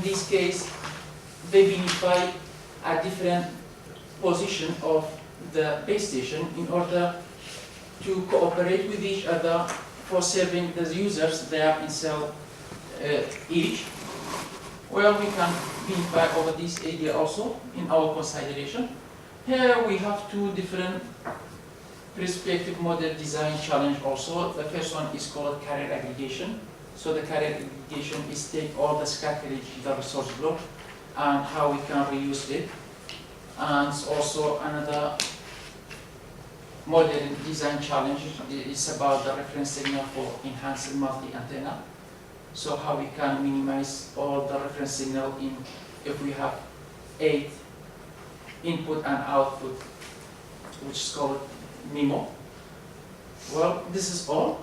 in this case, they unify a different position of the base station in order to cooperate with each other for serving the users there in cell each. Well, we can unify over this area also in our consideration. Here we have two different perspective model design challenge also. The first one is called carrier aggregation. So the carrier aggregation is take all the scatterage in the resource block and how we can reuse it. And also another model design challenge is about the reference signal for enhanced multi-antenna. So how we can minimize all the reference signal in if we have 8 input and output, which is called MIMO. Well, this is all.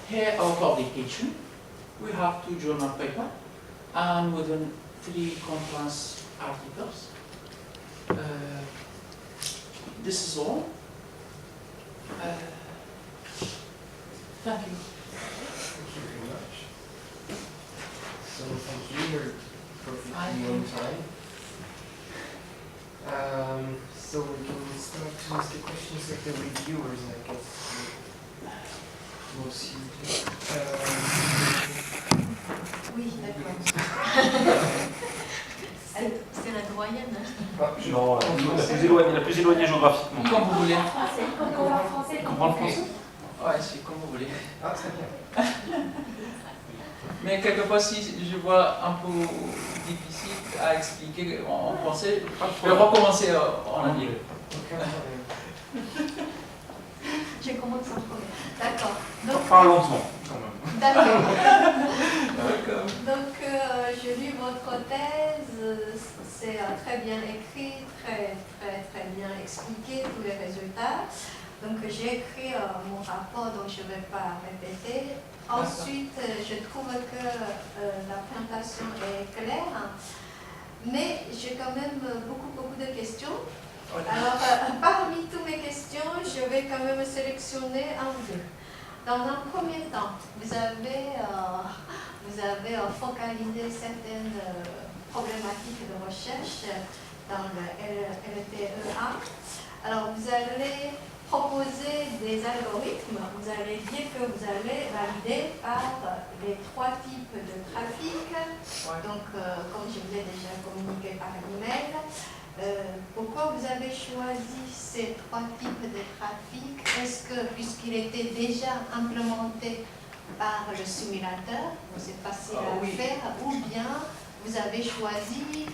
Here our publication. We have 2 journal papers and within 3 conference articles. This is all. Thank you. Thank you very much. So thank you, you're perfectly on time. So we can start to ask the questions of the reviewers, I guess. We'll see. Oui, d'accord. C'est la doyenne. Non, la plus éloignée géographiquement. Comme vous voulez. Comprends le français? Ouais, c'est comme vous voulez. Ah, très bien. Mais quelquefois, si je vois un peu difficile à expliquer en français, je vais recommencer en anglais. Aucun problème. Je commence en premier. D'accord. Donc, Parle lentement, quand même. d'accord. D'accord. Donc, je lis votre thèse. C'est très bien écrit, très bien expliqué, tous les résultats. Donc, j'ai écrit mon rapport, donc je ne vais pas répéter. Ensuite, je trouve que la présentation est claire, mais j'ai quand même beaucoup de questions. Alors, parmi toutes mes questions, je vais quand même sélectionner un ou deux. Dans un premier temps, vous avez focalisé certaines problématiques de recherche dans le LTE1. Alors, vous allez proposer des algorithmes, vous allez dire que vous allez valider par les 3 types de trafic. Donc, comme je vous ai déjà communiqué par email, pourquoi vous avez choisi ces 3 types de trafic? Est-ce que, puisqu'il était déjà implémenté par le simulateur, c'est facile à faire, ou bien vous avez choisi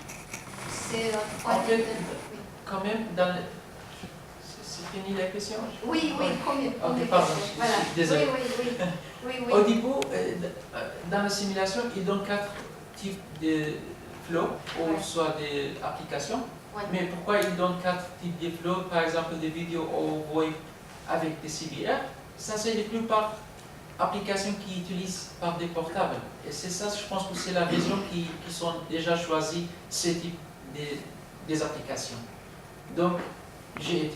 ces 3 types de trafic? Quand même, dans le... C'est fini la question? Oui, premier Ok, pardon, voilà. désolé. Oui. Au début, dans la simulation, il donne 4 types de flows, ou soit des applications. Mais pourquoi il donne 4 types de flows, par exemple des vidéos ou VoIP avec des CBR? Ça, c'est la plupart applications qui utilisent par des portables. Et c'est ça, je pense que c'est la raison qui sont déjà choisis ces types des applications. Donc, j'ai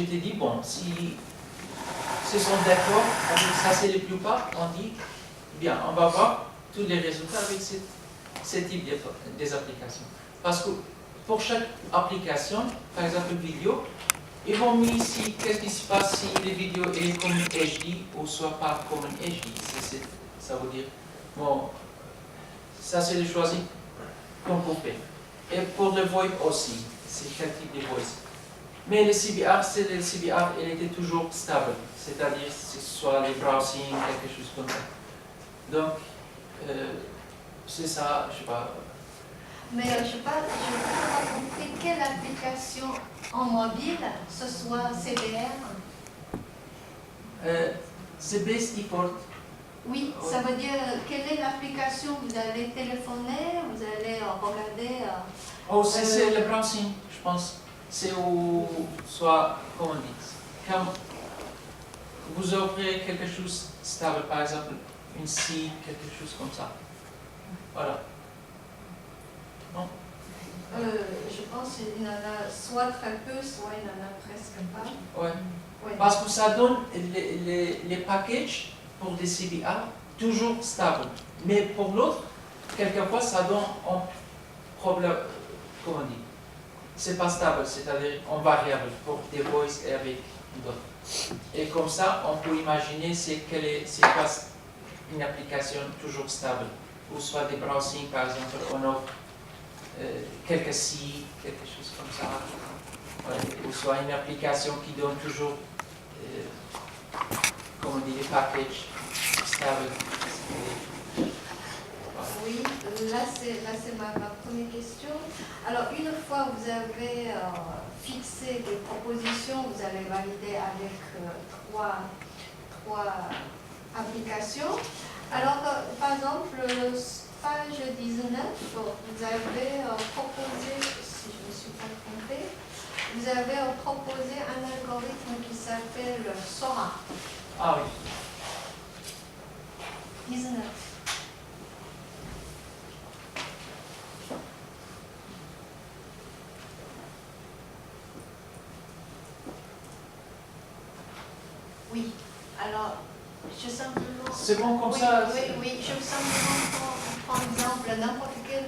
été dit, bon, si ce sont d'accord avec ça, c'est la plupart, on dit, bien, on va voir tous les résultats avec ce type des applications. Parce que pour chaque application, par exemple vidéo, ils vont mis ici qu'est-ce qui se passe si les vidéos est comme HD ou soit pas comme HD. Ça veut dire, bon, ça c'est choisi comme coupé. Et pour le VoIP aussi, c'est quel type de voice. Mais le CBR, il était toujours stable, c'est-à-dire que ce soit les browsing, quelque chose comme ça. Donc, c'est ça, je sais pas. Mais je n'ai pas compris quelle application en mobile, ce soit CBR. C'est Base Effort. Oui, ça veut dire quelle est l'application? Vous allez téléphoner, vous allez regarder. Oh, c'est le browsing, je pense. C'est où, soit, comment on dit, quand vous ouvrez quelque chose stable, par exemple, une site, quelque chose comme ça. Voilà. Non? Je pense qu'il y en a soit très peu, soit il n'y en a presque pas. Ouais. Ouais. Parce que ça donne les packages pour des CBR toujours stables. Mais pour l'autre, quelquefois ça donne un problème, comment on dit, c'est pas stable, c'est-à-dire en variable pour des voices et avec d'autres. Et comme ça, on peut imaginer c'est pas une application toujours stable, ou soit des browsing par exemple, on offre quelques sites, quelque chose comme ça, ou soit une application qui donne toujours, comment on dit, des packages stables. Oui, là c'est ma première question. Alors une fois vous avez fixé des propositions, vous allez valider avec trois applications. Alors par exemple, page 19, vous avez proposé, si je ne me suis pas trompée, vous avez proposé un algorithme qui s'appelle Sora. Ah oui. 19. Oui, alors, je simplement... C'est bon comme oui, ça? Oui, je simplement prends exemple n'importe quel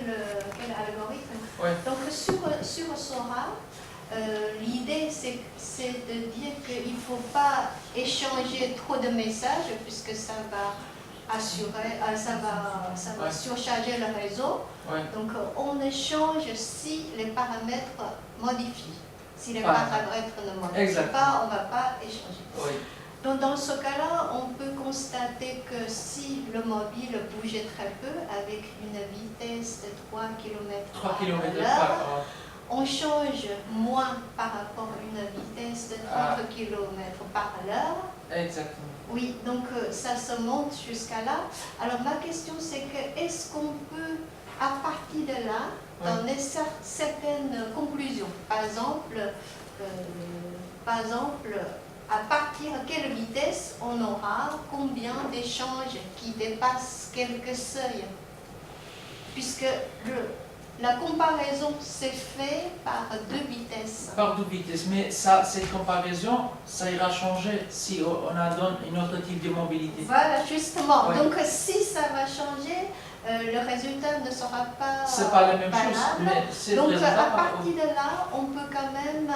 algorithme. Ouais. Donc, sur Sora, l'idée, c'est de dire qu'il ne faut pas échanger trop de messages, puisque ça va assurer, ça va surcharger le réseau. Ouais. Donc, on échange si les paramètres modifient. Si les paramètres ne modifient pas, on ne va pas échanger. Oui. Donc, dans ce cas-là, on peut constater que si le mobile bougeait très peu, avec une vitesse de 3 km par l'heure, on change moins par rapport à une vitesse de 30 km par l'heure. Exactement. Oui, donc ça se monte jusqu'à là. Alors ma question c'est que est-ce qu'on peut, à partir de là, donner certaines conclusions? Par exemple, à partir de quelle vitesse on aura combien d'échanges qui dépassent quelques seuils? Puisque la comparaison s'est faite par deux vitesses. Par deux vitesses, mais ça, cette comparaison, ça ira changer si on a donné un autre type de mobilité. Voilà, justement. Ouais. Donc si ça va changer, le résultat ne sera pas c'est pas la même valable. chose, mais c'est Donc le à résultat. partir de là, on peut quand même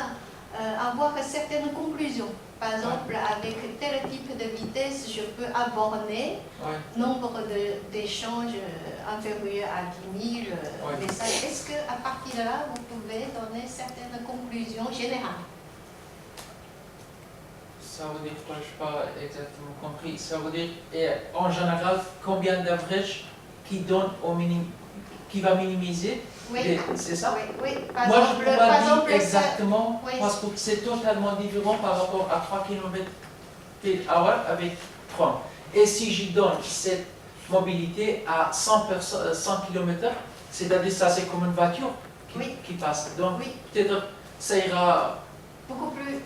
avoir certaines conclusions. Par exemple, avec tel type de vitesse, je peux aborder nombre d'échanges inférieurs à 10 000 messages. Est-ce qu'à partir de là, vous pouvez donner certaines conclusions générales? Ça veut dire quoi? Je n'ai pas exactement compris. Ça veut dire, en général, combien d'average qui donne au minimum, qui va minimiser? Oui. C'est ça? Oui. Moi, je ne peux pas dire exactement, parce que c'est totalement différent par rapport à 3 km/h avec 30. Et si je donne cette mobilité à 100 km/h, c'est-à-dire ça c'est comme une voiture qui passe. Donc peut-être ça ira... Beaucoup plus,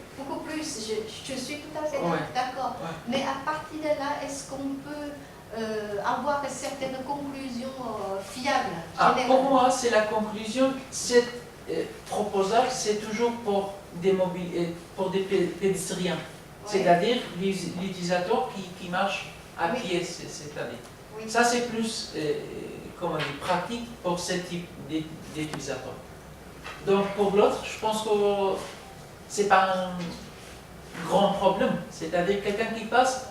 je suis tout à fait d'accord. Ouais. Mais à partir de là, est-ce qu'on peut avoir certaines conclusions fiables? Pour moi, c'est la conclusion. Cette proposal, c'est toujours pour des pédestriens, c'est-à-dire l'utilisateur qui marche à pied, c'est-à-dire. Ça, c'est plus pratique pour ce type d'utilisateur. Donc, pour l'autre, je pense que c'est pas un grand problème. C'est-à-dire quelqu'un qui passe,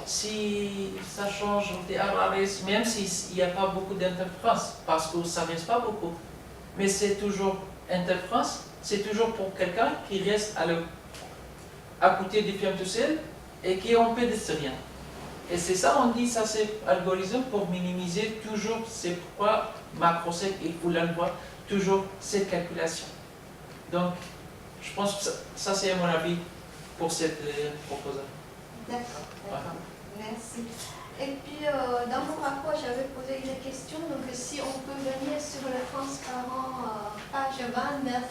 si ça change des RRS, même s'il n'y a pas beaucoup d'interférences, parce que ça ne reste pas beaucoup. Mais c'est toujours interférence, c'est toujours pour quelqu'un qui reste à côté du film tout seul et qui est en pédestrien. Et c'est ça, on dit, ça c'est algorithme pour minimiser toujours, c'est pourquoi MacroSec, il faut l'envoyer toujours cette calculation. Donc, je pense que ça c'est mon avis pour cette proposition. D'accord. Merci. Et puis, dans mon rapport, j'avais posé une question. Donc, si on peut venir sur le transparent, page 29.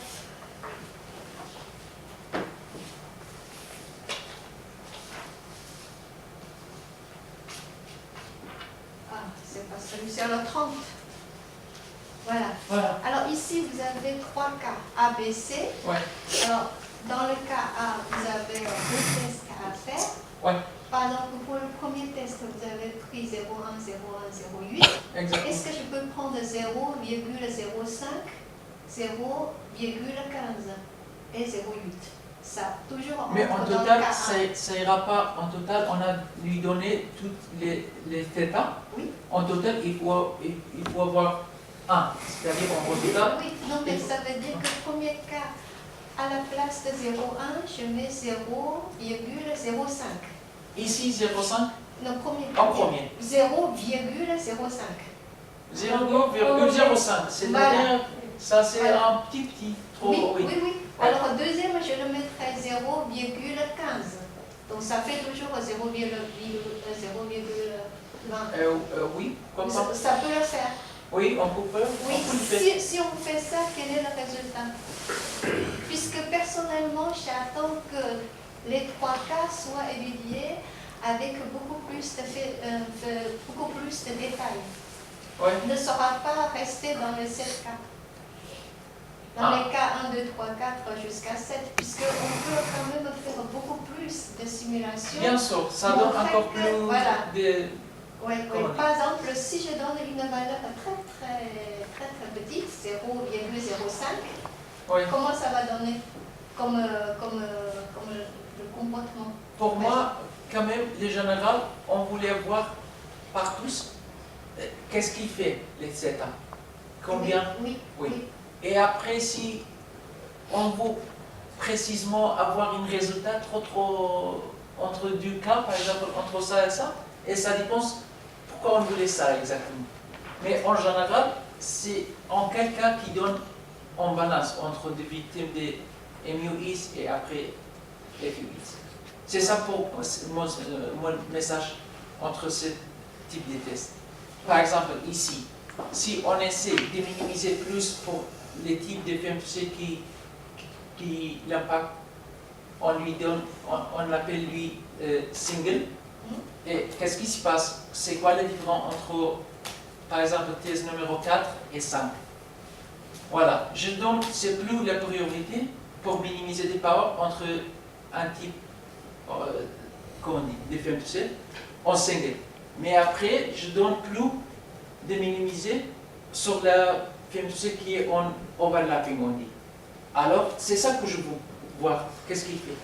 C'est pas celui, c'est le 30. Voilà. Alors, ici, vous avez 3 cas A, B, C. Alors, dans le cas A, vous avez 2 tests à faire. Par exemple, pour le premier test, vous avez pris 0,1, 0,1, 0,8. Est-ce que je peux prendre 0,05, 0,15 et 0,8. Ça, toujours Mais en entre dans le total, cas ça ira pas. En total, on a lui donné toutes les θ. Oui. En total, il faut avoir 1. C'est-à-dire, en total, Oui, non, mais ça veut dire que le premier cas, à la place de 0,1, je mets 0,05. ici 0,5 Le premier en premier. 0,05. 0,05. C'est-à-dire, ça c'est Voilà. un petit trop. Oui, Oui. oui, oui. Alors, deuxième, je le mettrai 0,15. Donc, ça fait toujours 0,20. Oui, comme ça. Ça peut le faire. Oui, on peut le Oui, faire. si on fait ça, quel est le résultat? Puisque personnellement, j'attends que les 3 cas soient étudiés avec beaucoup plus de détails. Ouais. Ne sera pas resté dans les 7 cas. Dans les cas 1, 2, 3, 4 jusqu'à 7, puisqu'on peut quand même faire beaucoup plus de simulations. Bien sûr, ça donne Montrer encore que, plus voilà. de. Oui, Comment dire? par exemple, si je donne une valeur très petite, 0,05, Oui. comment ça va donner comme le comportement? Pour moi, quand même, les générales, on voulait voir par tous qu'est-ce qu'il fait, les θ. Combien? Oui, Oui. oui. Et après, si on veut précisément avoir un résultat trop entre deux cas, par exemple entre ça et ça dépend pourquoi on voulait ça exactement. Mais en général, c'est en quel cas qui donne en balance entre des victimes de MUIs et après FUIs. C'est ça pour mon message entre ce type de tests. Par exemple, ici, si on essaie de minimiser plus pour les types de FMC qui l'impact, on lui donne, on l'appelle lui single. Et qu'est-ce qui se passe? C'est quoi la différence entre, par exemple, thèse numéro 4 et 5? Voilà, je donne, c'est plus la priorité pour minimiser des powers entre un type, comment on dit, de FMC en single. Mais après, je donne plus de minimiser sur la FMC qui est en overlapping, on dit. Alors, c'est ça que je veux voir, qu'est-ce qu'il fait.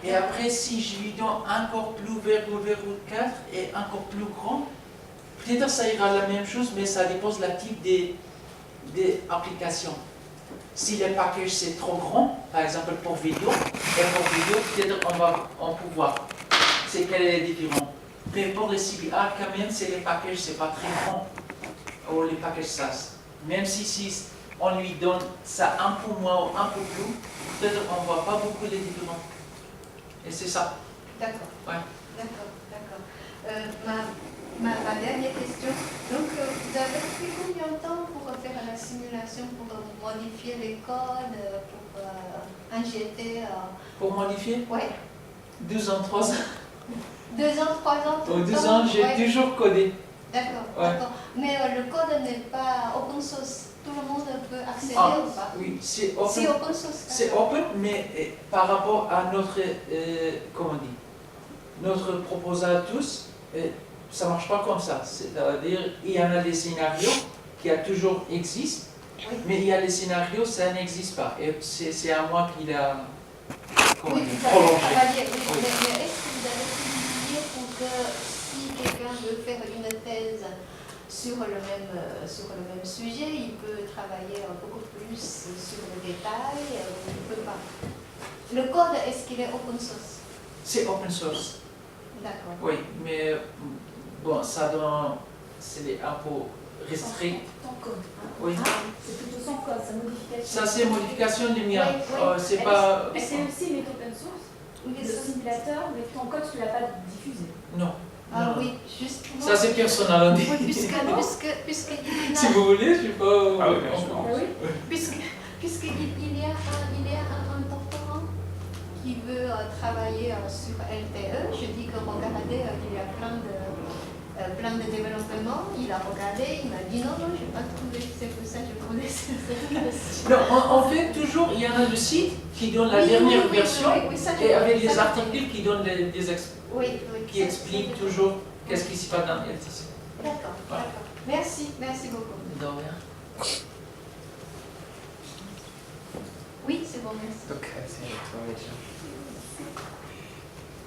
Et après, si je lui donne encore plus 0,4 et encore plus grand, peut-être ça ira la même chose, mais ça dépend de la type des applications. Si le package c'est trop grand, par exemple pour vidéo, peut-être on peut voir c'est quel est le différent. Mais pour le CBR, quand même, c'est les packages, c'est pas très grand, ou les packages SAS. Même si on lui donne ça un peu moins ou un peu plus, peut-être on ne voit pas beaucoup les différences. Et c'est ça. D'accord. Ouais. D'accord. Ma dernière question. Donc, vous avez pris combien de temps pour faire la simulation, pour modifier les codes, pour injecter Pour modifier, ouais. 2 ans, 3 ans. 2 ans, 3 ans, tout Au le 2 temps, ans, j'ai ouais. toujours codé. D'accord, Ouais. d'accord. Mais le code n'est pas open source. Tout le monde peut accéder Ah, ou pas? oui, c'est C'est open. open source. C'est open, mais par rapport à notre, comment on dit, notre proposal à tous, ça ne marche pas comme ça. C'est-à-dire, il y en a des scénarios qui a toujours existent, Oui. mais il y a des scénarios, ça n'existe pas. Et c'est à moi qui l'a, comment Oui, dire, vous avez prolongé. travaillé, oui. Oui. Mais est-ce que vous avez publié pour que si quelqu'un veut faire une thèse sur le même sujet, il peut travailler beaucoup plus sur le détail, ou il ne peut pas? Le code, est-ce qu'il est open source? C'est open source, D'accord. oui, mais bon, ça donne, c'est un peu restreint. Sans code. Oui. Ah, c'est plutôt sans code, sa modification. Ça, c'est modification du mien. Oui, oui. C'est pas. Mais c'est aussi une open source. Oui, Le simulateur, mais ton code, tu ne l'as pas diffusé. Non. Ah non. oui, justement. Ça, c'est personnel, on dit. Oui, puisqu'il Si vous voulez, je sais pas. Ah oui, bien sûr. Ah oui. Puisqu'il y a un doctorant qui veut travailler sur LTE, je dis que regardez, il y a plein de développements, il a regardé, il m'a dit non, je n'ai pas trouvé, c'est pour ça que je voulais Non, en fait, toujours, il y en a le site qui donne la dernière version ça, je et avec connais, des ça, je articles qui donnent oui, qui ça, expliquent ça, toujours qu'est-ce qui se passe dans LTC. D'accord, Voilà. d'accord. Merci, merci beaucoup. De rien. Oui, c'est bon, merci. Ok, c'est toi, Métia.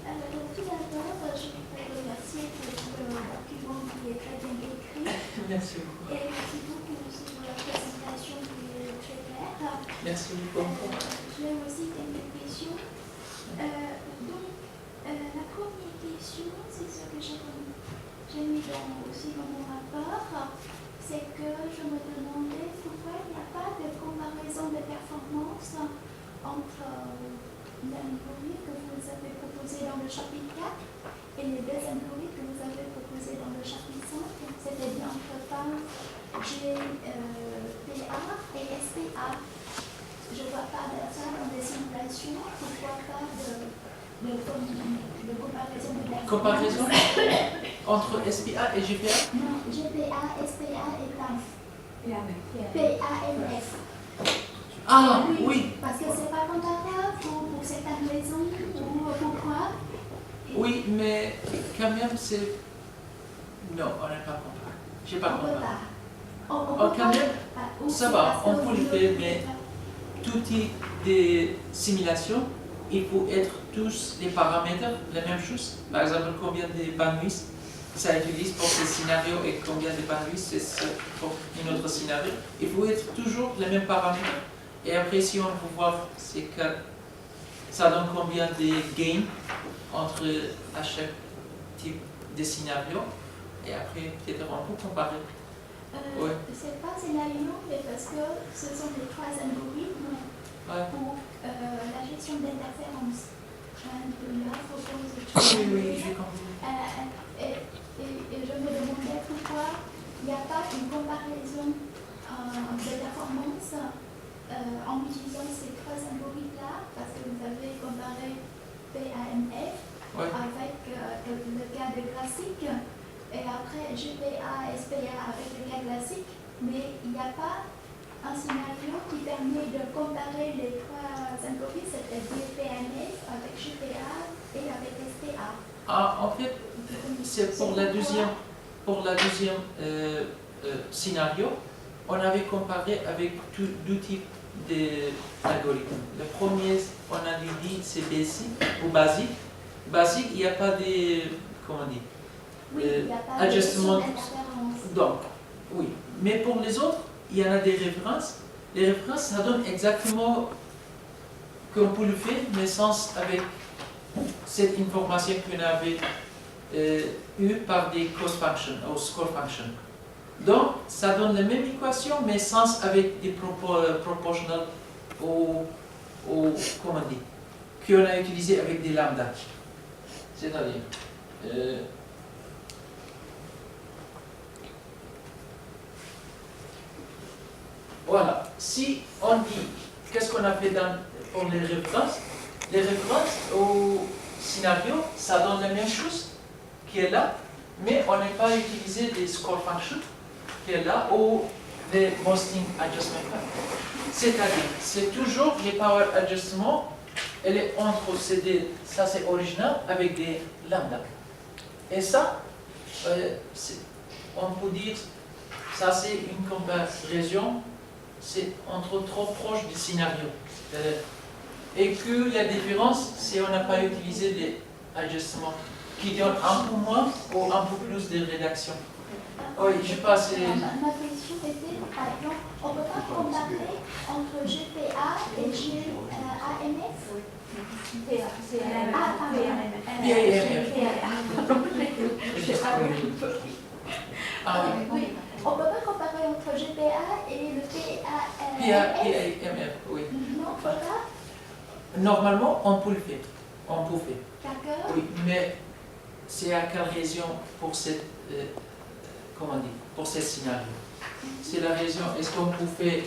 Alors, tout d'abord, je voudrais remercier pour le document qui est très bien écrit Merci beaucoup. et merci beaucoup aussi pour la présentation qui est très claire. Merci beaucoup. J'ai aussi quelques questions. Donc, la première question, c'est ce que j'ai mis aussi dans mon rapport, c'est que je me demandais pourquoi il n'y a pas de comparaison de performance entre l'algorithme que vous avez proposé dans le chapitre 4 et les deux algorithmes que vous avez proposés dans le chapitre 5, c'est-à-dire entre GPA et SPA. Je ne vois pas de ça dans les simulations, pourquoi pas de comparaison de performance. Comparaison entre SPA et GPA? Non, GPA, SPA et PANF. PAMF. PAMF. Ah, oui. Parce que c'est pas comparable pour certaines raisons ou pourquoi. Oui, mais quand même, c'est... Non, on n'est pas comparé. J'ai pas On peut comparé. pas. On Oh, peut quand pas. même, Ou ça c'est va, parce on que peut le vous faire, ne- mais tout type de simulation, il faut être tous les paramètres, la même chose. Par exemple, combien de bandwidth ça utilise pour ce scénario et combien de bandwidth c'est pour un autre scénario. Il faut être toujours les mêmes paramètres. Et après, si on veut voir, c'est que ça donne combien de gains entre à chaque type de scénario. Et après, peut-être on peut comparer. Ouais. C'est pas scénario, mais parce que ce sont les trois algorithmes Ouais. pour la gestion d'interférences. Là, propose Oui, j'ai compris. et je me demandais pourquoi il n'y a pas une comparaison de performance en utilisant ces trois algorithmes-là, parce que vous avez comparé PAMF Ouais. avec le cas de classique, et après GPA, SPA avec le cas classique, mais il n'y a pas un scénario qui permet de comparer les trois algorithmes, c'est-à-dire PAMF avec GPA et avec SPA. Ah, en fait, c'est pour la deuxième scénario, on avait comparé avec deux types d'algorithmes. Le premier, on avait dit, c'est basique ou basique. Basique, il n'y a pas de, comment on dit, Oui, il n'y a pas de adjustment. gestion d'interférence. Donc, oui. Mais pour les autres, il y en a des références. Les références, ça donne exactement qu'on peut le faire, mais sans avec cette information qu'on avait eue par des cost functions ou score functions. Donc, ça donne la même équation, mais sans avec des proportional ou comment on dit, qu'on a utilisé avec des lambda. C'est-à-dire, voilà. Si on dit, qu'est-ce qu'on a fait pour les références au scénario, ça donne la même chose qui est là, mais on n'a pas utilisé des score functions qui est là ou des Mostyn adjustment functions. C'est-à-dire, c'est toujours les power adjustments, elle est entre ça c'est original avec des lambda. Et ça, on peut dire, ça c'est une comparaison, c'est entre trop proche du scénario. Et que la différence, c'est qu'on n'a pas utilisé des ajustements qui donnent un peu moins ou un peu plus de rédaction. Oui, je passe. Ma question était, par exemple, on ne peut pas comparer entre GPA et GAMF. Ah oui. Oui, on ne peut pas comparer entre GPA et le PAMF. PAMF, oui. Non, on ne peut pas. Normalement, on peut le faire. On peut faire. D'accord. Oui, mais c'est à quelle raison pour cette, comment dire, pour ce scénario? C'est la raison, est-ce qu'on pouvait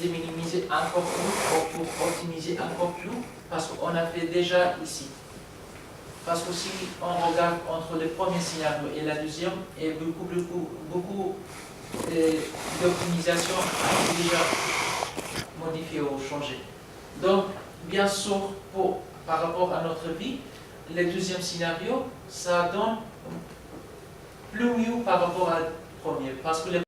les minimiser encore plus ou pour optimiser encore plus? Parce qu'on a fait déjà ici. Parce que si on regarde entre le premier scénario et la deuxième, il y a beaucoup d'optimisation a été déjà modifiée ou changée. Donc, bien sûr, par rapport à notre vie, le deuxième scénario, ça donne plus mieux par rapport au premier, parce que les